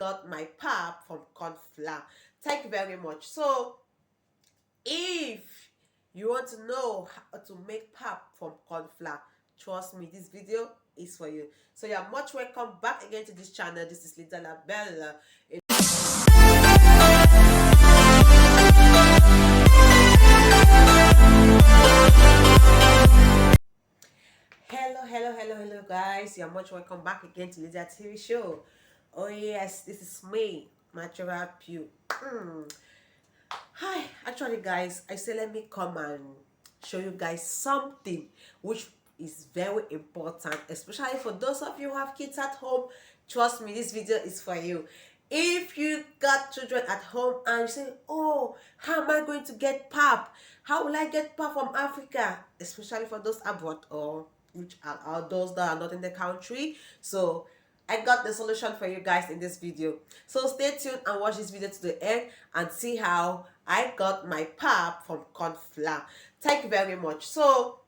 got my pap from corn flour. Thank you very much. So if you want to know how to make pap from corn flour, trust me, this video is for you. So you're much welcome back again to this channel. This is Little Bella. Hello, guys. You're much welcome back again to Lydia TV show. Oh yes, this is me, Natural Pew. Hi, actually, guys, I say let me come and show you guys something which is very important, especially for those of you who have kids at home. Trust me, this video is for you. If you got children at home and you say, oh, how am I going to get pap? How will I get pap from Africa? Especially for those abroad or which are those that are not in the country. So I got the solution for you guys in this video. So stay tuned and watch this video to the end and see how I got my pap from corn flour. Thank you very much. So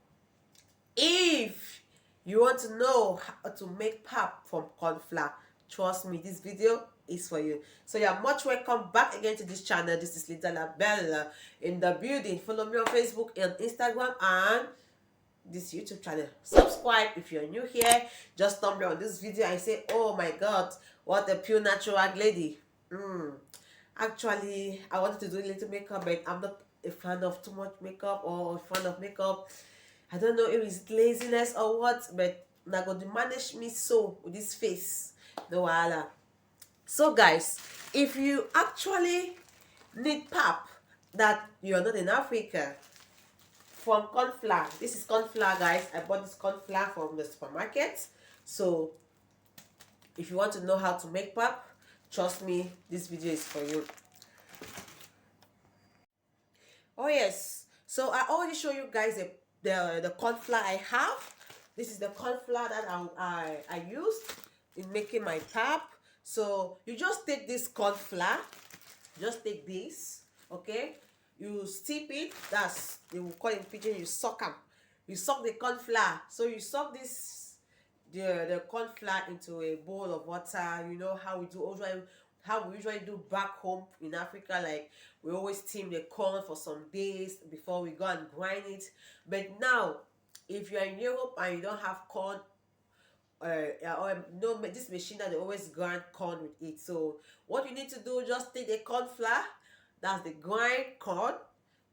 if you want to know how to make pap from corn flour, trust me, this video is for you. So you're much welcome back again to this channel. This is Little Bella in the building. Follow me on Facebook and Instagram and this YouTube channel. Subscribe if you're new here. Just thumb down on this video and say, oh my god, what a pure natural lady. Actually, I wanted to do a little makeup, but I'm not a fan of too much makeup or a fan of makeup. I don't know if it's laziness or what, but now going to manage me so with this face. No wahala. So guys, if you actually need pap that you're not in Africa, from corn flour. This is corn flour, guys. I bought this corn flour from the supermarket. So if you want to know how to make pap, trust me, this video is for you. Oh yes, so I already show you guys the corn flour I have. This is the corn flour that I used in making my pap. So you just take this corn flour, just take this, okay, you steep it. That's, they will call in pidgin, you suck them. You suck the corn flour. So you suck this the corn flour into a bowl of water. You know how we do usually, how we usually do back home in Africa. Like we always steam the corn for some days before we go and grind it. But now, if you're in Europe and you don't have corn, or no, this machine that they always grind corn with it. So what you need to do, just take the corn flour, that's the grind corn,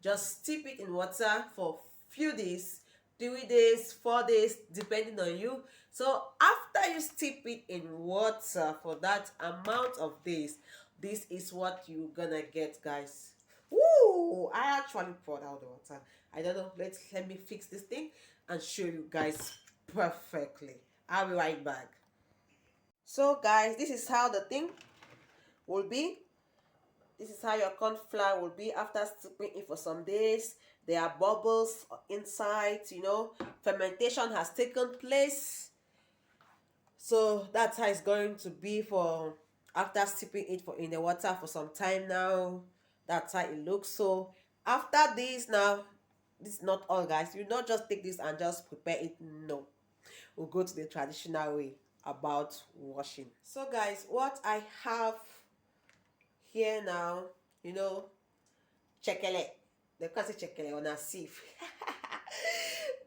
just steep it in water for few days, 3 days, 4 days, depending on you. So after you steep it in water for that amount of days, this is what you're gonna get, guys. Woo! I actually poured out the water. I don't know. Let me fix this thing and show you guys perfectly. I'll be right back. So guys, this is how the thing will be. This is how your corn flour will be after steeping it for some days. There are bubbles inside, you know. Fermentation has taken place. So that's how it's going to be for after steeping it for in the water for some time now. That's how it looks. So after this now, this is not all, guys. You not just take this and just prepare it. No, we'll go to the traditional way about washing. So guys, what I have here now, you know, chekele. They call it chekele on a sieve.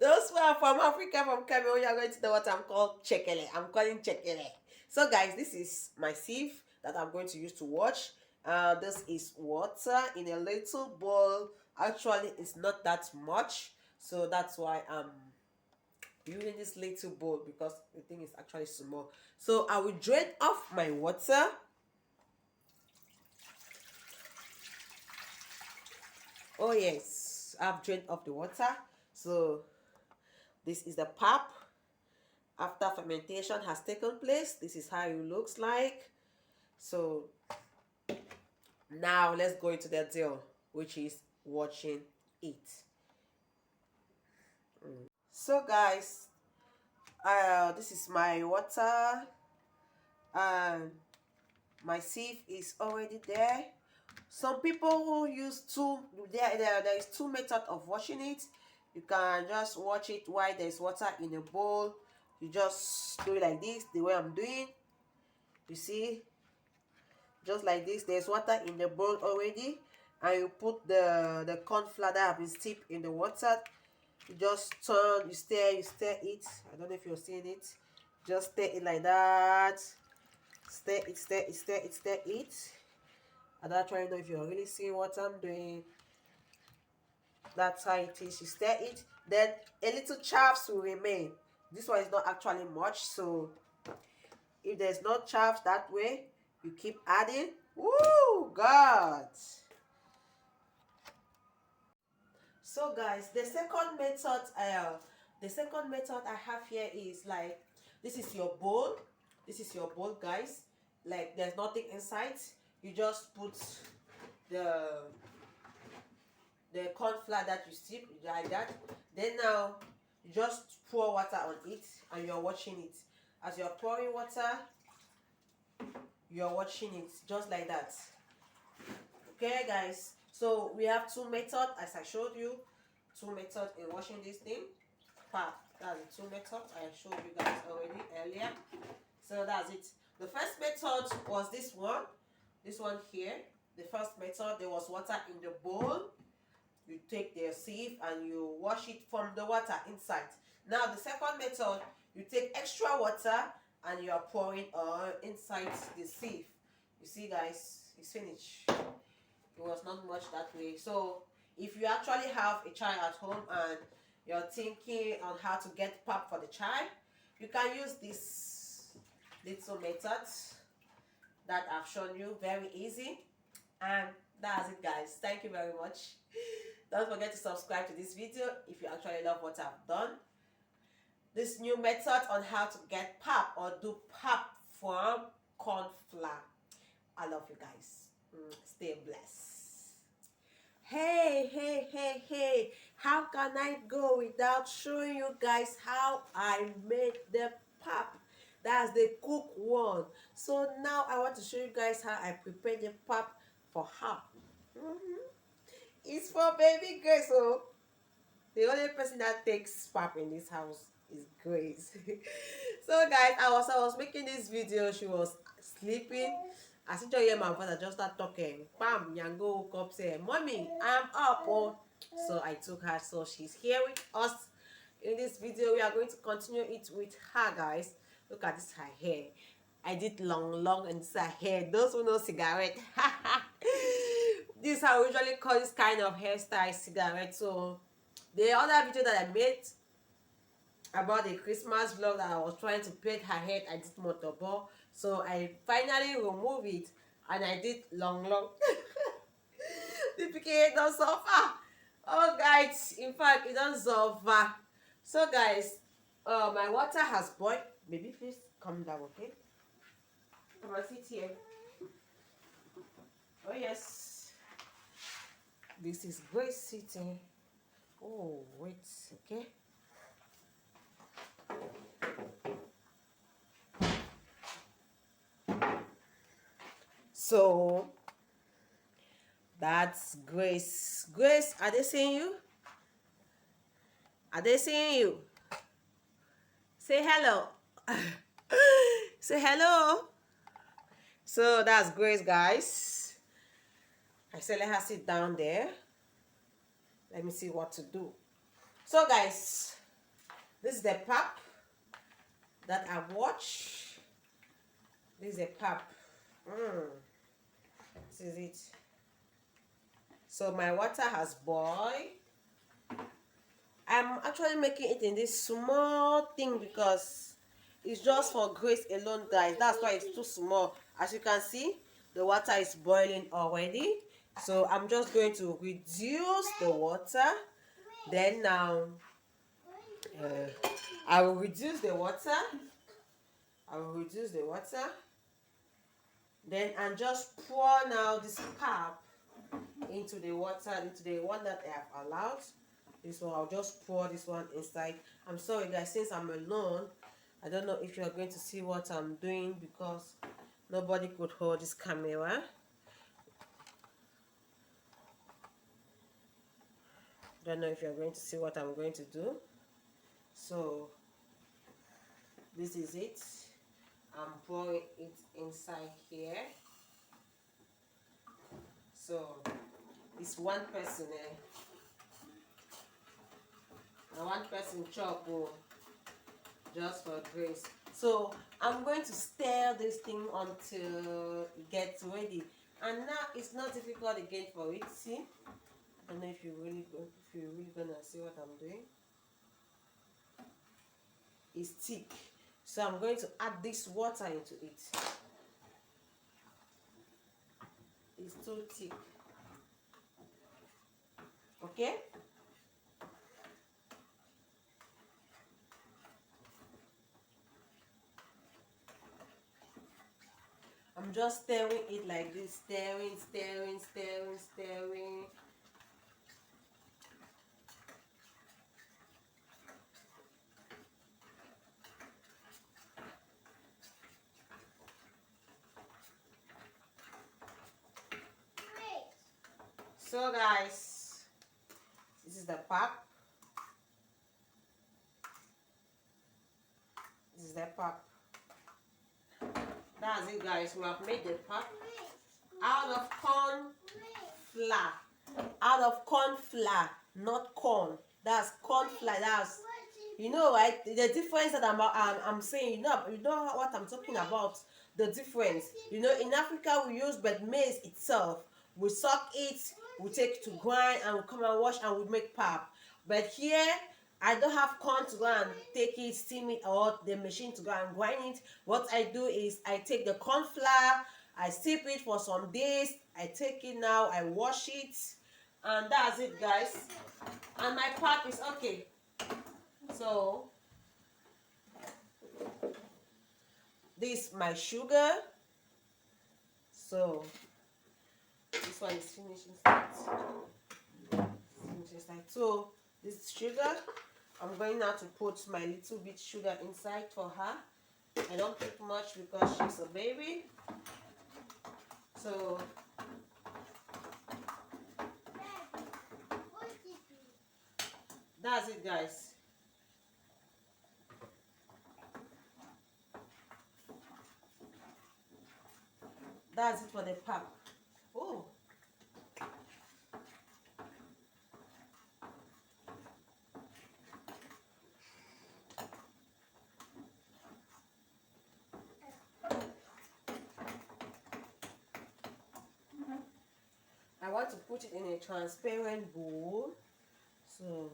Those who are from Africa, from Cameroon, you are going to know what I'm called chekele. I'm calling chekele. So guys, this is my sieve that I'm going to use to wash. This is water in a little bowl. Actually, it's not that much, so that's why I'm using this little bowl, because the thing is actually small. So I will drain off my water. Oh yes, I've drained off the water. So this is the pap after fermentation has taken place. This is how it looks like. So now let's go into the deal, which is watching it. So guys, this is my water and my sieve is already there. Some people who use two, there is two methods of washing it. You can just wash it while there's water in a bowl. You just do it like this, the way I'm doing. You see, just like this. There's water in the bowl already, and you put the corn flour that have been steeped in the water. You just turn, you stir it. I don't know if you're seeing it. Just stir it like that. Stir it, stir it, stir it, stir it. I don't try to know if you're really seeing what I'm doing. That's how it is. You stir it, then a little chaffs will remain. This one is not actually much, so if there's no chaff that way, you keep adding. Woo, God! So guys, the second method I have here is like, this is your bowl. This is your bowl, guys. Like, there's nothing inside. You just put the corn flour that you steep like that. Then now you just pour water on it, and you're watching it. As you're pouring water, you're watching it just like that. Okay, guys. So we have two methods, as I showed you. Two methods in washing this thing. That's the two methods I showed you guys already earlier. So that's it. The first method was this one. This one here. The first method, there was water in the bowl. You take the sieve and you wash it from the water inside. Now the second method, you take extra water and you are pouring inside the sieve. You see, guys, it's finished. It was not much that way. So if you actually have a child at home and you're thinking on how to get pap for the child, you can use this little method that I've shown you. Very easy. And that's it, guys. Thank you very much. Don't forget to subscribe to this video if you actually love what I've done. This new method on how to get pap or do pap from corn flour. I love you guys. Stay blessed. Hey. How can I go without showing you guys how I made the pap? That's the cook one. So now I want to show you guys how I prepare the pap for her. It's for baby Grace. So the only person that takes pap in this house is Grace. So guys, I was making this video. She was sleeping. As you hear my father just start talking. Bam, Yango woke up saying, "Mommy, I'm up." Oh, so I took her. So she's here with us in this video. We are going to continue it with her, guys. Look at this, her hair. I did long, and this is her hair. Those who know cigarette. This is how we usually call this kind of hairstyle, cigarette. So the other video that I made about the Christmas vlog that I was trying to paint her head, I did motorball. So I finally removed it and I did long. The PKA don't suffer. Oh guys, in fact it don't suffer. So guys, my water has boiled. Baby, please come down, okay? Come on, sit here. Oh yes. This is Grace sitting. Oh, wait, okay. So that's Grace. Grace, are they seeing you? Are they seeing you? Say hello. Say hello. So that's Grace, guys. I said let her sit down there. Let me see what to do. So guys, this is the pap that I watched. This is a pap. This is it. So my water has boiled. I'm actually making it in this small thing because it's just for Grace alone, guys. That's why it's too small. As you can see, the water is boiling already. So I'm just going to reduce the water. Then now, I will reduce the water. Then and just pour now this pap into the water, into the one that I have allowed. This one, I'll just pour this one inside. I'm sorry guys, since I'm alone, I don't know if you're going to see what I'm doing because nobody could hold this camera. Don't know if you're going to see what I'm going to do. So this is it. I'm pouring it inside here. It's one person, and one person chop, oh, just for grace. So I'm going to stir this thing until it gets ready. And now it's not difficult again for it. See? I don't know if you're really gonna see what I'm doing. It's thick. So I'm going to add this water into it. It's too thick. Okay? I'm just stirring it like this. Stirring, stirring, stirring, stirring. So guys, this is the pap. This is the pap. That's it, guys. We have made the pap out of corn flour. Out of corn flour, not corn. That's corn flour. That's, you know, right? The difference that I'm saying. You know what I'm talking about. The difference. You know, in Africa we use but maize itself. We suck it, we take it to grind, and we come and wash and we make pap. But here, I don't have corn to go and take it, steam it, or the machine to go and grind it. What I do is I take the corn flour, I steep it for some days, I take it now, I wash it, and that's it, guys. And my pap is okay. So this is my sugar. So this one is finishing inside. So this sugar, I'm going now to put my little bit sugar inside for her. I don't put much because she's a baby. So that's it, guys. That's it for the pap. Oh. I want to put it in a transparent bowl. So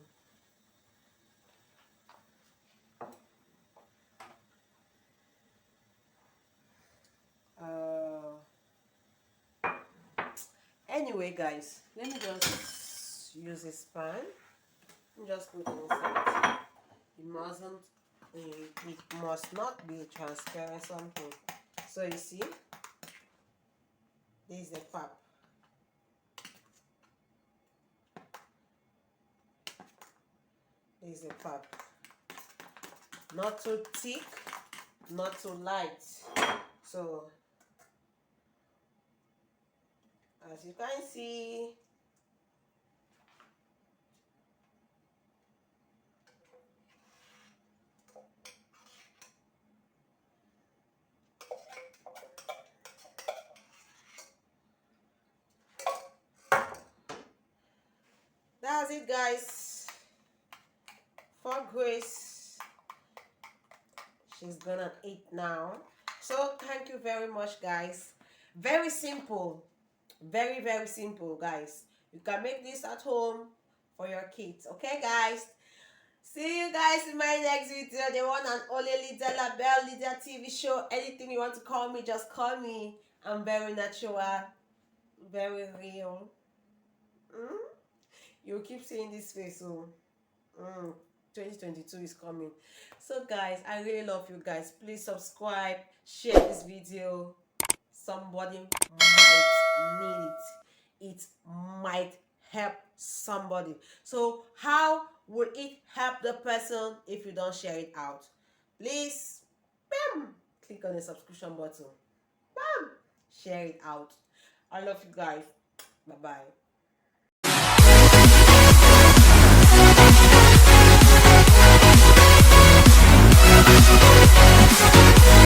anyway, guys, let me just use a span. Just put it inside. It must not be transparent something. So you see, this is the pap. This is the pap. Not too thick, not too light. So as you can see, that's it, guys. For Grace, she's gonna eat now. So thank you very much, guys. Very simple, very, very simple, guys. You can make this at home for your kids. Okay, guys? See you guys in my next video. The one and only Lydia LaBelle, Lydia TV show. Anything you want to call me, just call me. I'm very natural, very real. You keep seeing this face, so 2022 is coming. So guys, I really love you guys. Please subscribe, share this video. Somebody might need it. It might help somebody. So how will it help the person if you don't share it out? Please, bam, click on the subscription button. Bam, share it out. I love you guys. Bye bye.